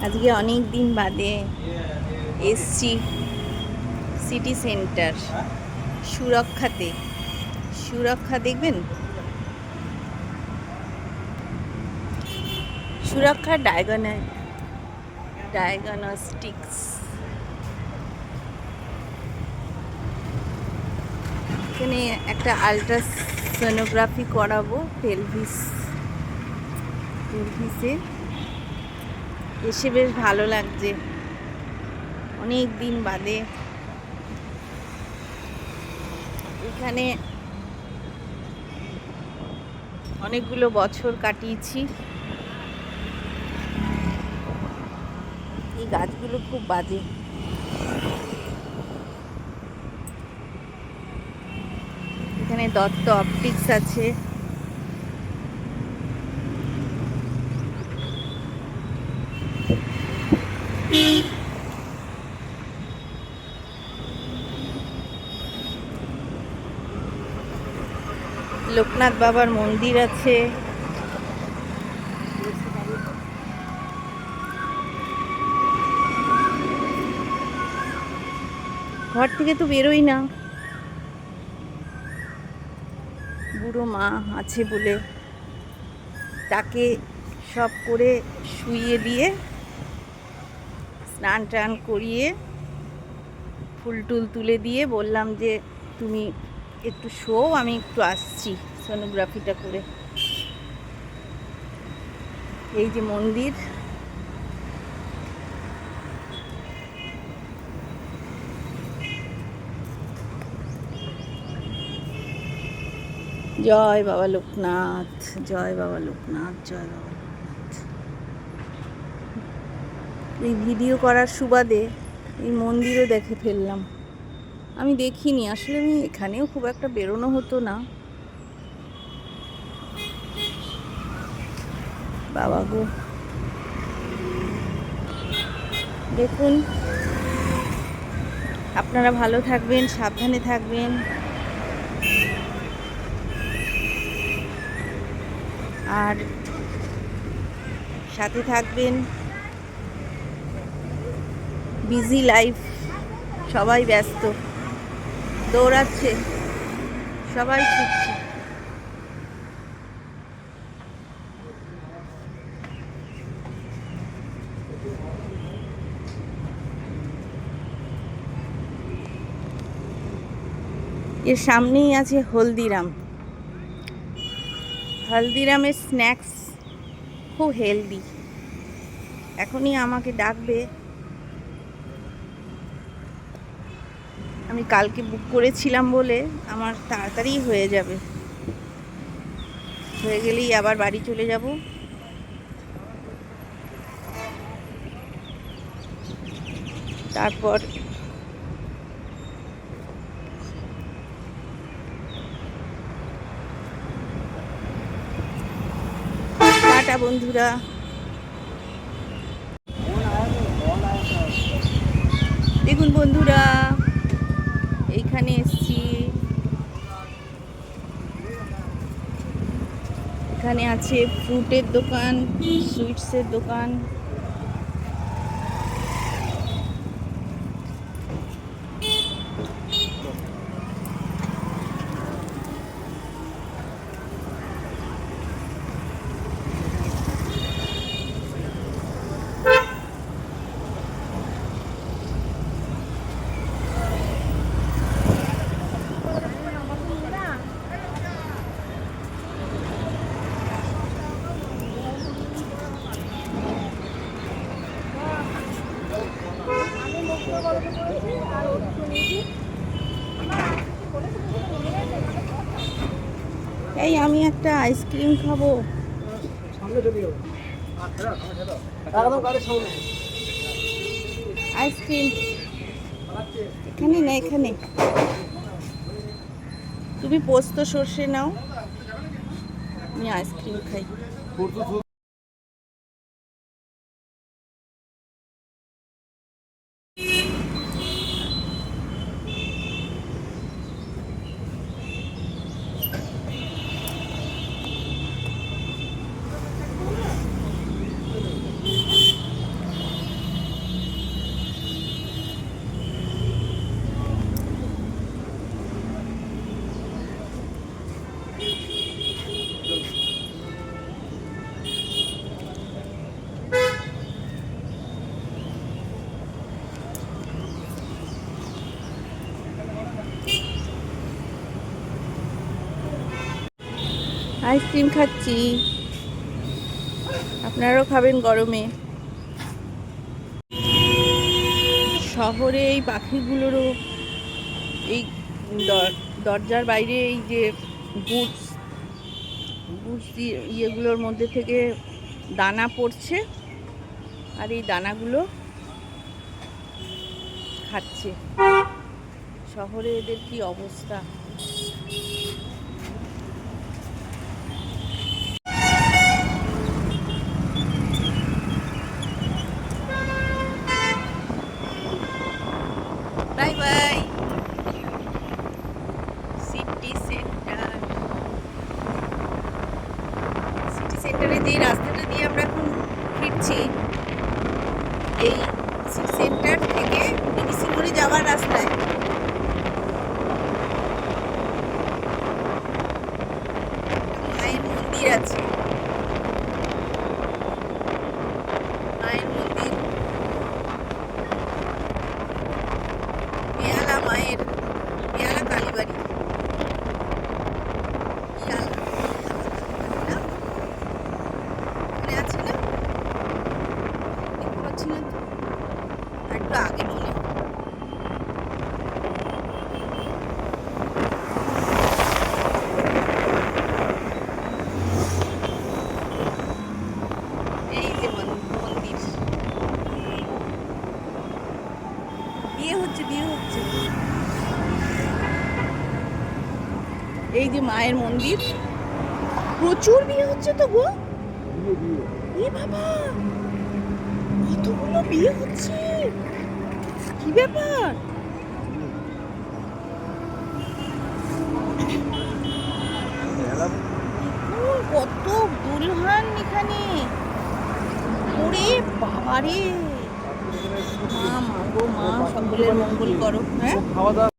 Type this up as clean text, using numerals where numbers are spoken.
আজকে অনেক দিন বাদে এসছি সিটি সেন্টার সুরক্ষাতে। সুরক্ষা দেখবেন, সুরক্ষা ডায়াগনস্টিক্স। এখানে একটা আলট্রাসোনোগ্রাফি করাবো পেলভিসে। এসে বেশ ভালো লাগছে, অনেক দিন বাদে। এখানে অনেকগুলো বছর কাটিয়েছি। এই গাছগুলো খুব বাজে। এখানে দত্ত অপটিক্স আছে। লোকনাথ বাবার মন্দির আছে। ঘর থেকে তো বেরোই না, বুড়ো মা আছে বলে তাকে সব করে শুইয়ে দিয়ে স্নান টান করিয়ে ফুল টুল তুলে দিয়ে বললাম যে তুমি একটু শোও, আমি একটু আসছি সোনোগ্রাফিটা করে। এই যে মন্দির, জয় বাবা লোকনাথ, জয় বাবা লোকনাথ, জয় বাবা লোকনাথ। এই ভিডিও করার সুবাদে এই মন্দিরও দেখে ফেললাম। আমি দেখিনি, আসলে আমি এখানেও খুব একটা বেরোনো হতো না। বাবা গো, দেখুন, আপনারা ভালো থাকবেন, সাবধানে থাকবেন, আর সাথে থাকবেন। বিজি লাইফ, সবাই ব্যস্ত, দৌড়াচ্ছে, সবাই ছুটছে। এর সামনেই আছে হলদিরাম। হলদিরামের স্ন্যাক্স খুব হেলদি। এখনই আমাকে ডাকবে। আমি কালকে বুক করেছিলাম বলে আমার তাড়াতাড়ি হয়ে যাবে, হয়ে গেলেই আবার বাড়ি চলে যাব। তারপর টাটা বন্ধুরা। দেখুন বন্ধুরা, এইখানে এসছি, এখানে আছে ফ্রুটের দোকান, সুইটসের দোকান। এই আমি একটা আইসক্রিম খাবো। আইসক্রিম এখানে না, এখানে। তুমি পোস্ত সর্ষে নাও, আমি আইসক্রিম খাই। আইসক্রিম খাচ্ছি, আপনারাও খাবেন গরমে। শহরে এই পাখিগুলোরও এই দরজার বাইরে এই যে গুডস গুডস ইয়েগুলোর মধ্যে থেকে দানা পড়ছে, আর এই দানাগুলো খাচ্ছে। শহরে এদের কি অবস্থা! Bye bye. City centre, city সেন্টারে যে রাস্তাটা দিয়ে আমরা এখন ফিরছি, এই সিটি সেন্টার থেকে মিনিসিমুড়ি যাওয়ার রাস্তায় মায়ের মন্দির আছে। মায়ের মন্দির, পেয়ালা মায়ের, পেয়ালা কালীবাড়ি, পেয়ালা কালীবাড়ি না, মনে আছে না? দেখতে পাচ্ছি না তো, আর একটু আগে মনে। এই যে মন্দির, বিয়ে হচ্ছে, বিয়ে হচ্ছে। এই যে মায়ের মন্দির, প্রচুর বিয়ে হচ্ছে তো গো। এ বাবা, কতগুলো বিয়ে হচ্ছে, কি ব্যাপার! কত দুলহান এখানে! ওরে বাবারে! মা, মা গো মা, সকলের মঙ্গল করো। হ্যাঁ,